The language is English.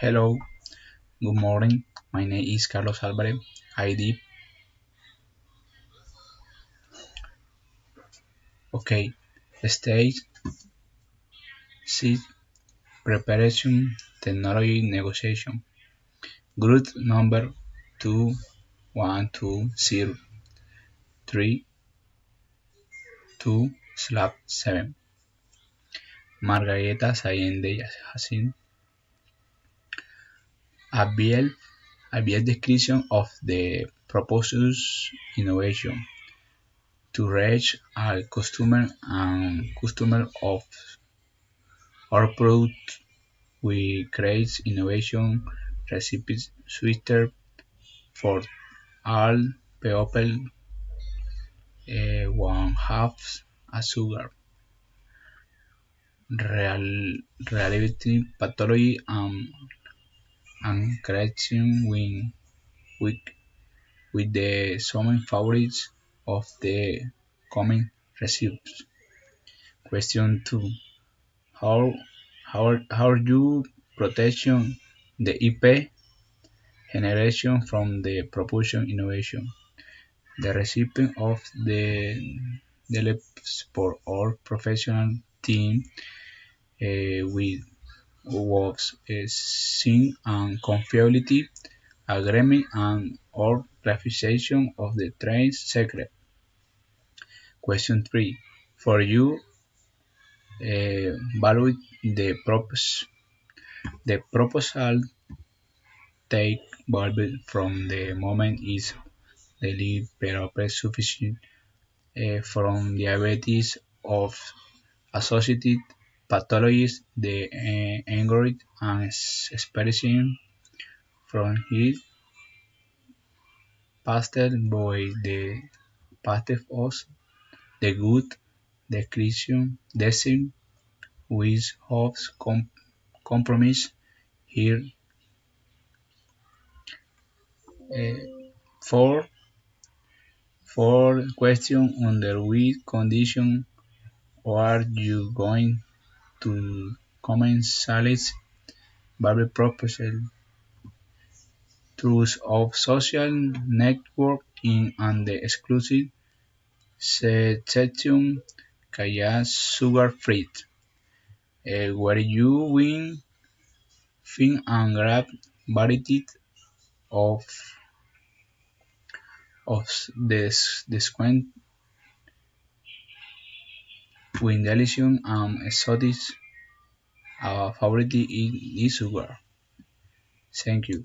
Hello, good morning. My name is Carlos Alvarez. ID. Okay. Stage C. Preparation Technology Negotiation. Group number 2120327. Margareta Sayende Hassin. A description of the proposed innovation to reach a customer of our product. We create innovation recipes sweeter for all people, one half a sugar, reality pathology and creation with, with the some favorites of the coming recipes. Question 2. How how you protection the IP generation from the propulsion innovation? The recipient of the develops for our professional team with works sync and confiability agreement and or clarification of the trade secret. Question 3. For you, evaluate the proposal take value from the moment is delivered sufficient from diabetes of associated pathologies, the algorithm and expression from his pastel by the path of the good description design with hopes compromise here. For question under which condition are you going to comment Sally's Bible proposal through of social networking and the exclusive section Kaya Sugar Free, where you win fin and grab variety of of this discount with delicious and exotic favorite is sugar. Thank you.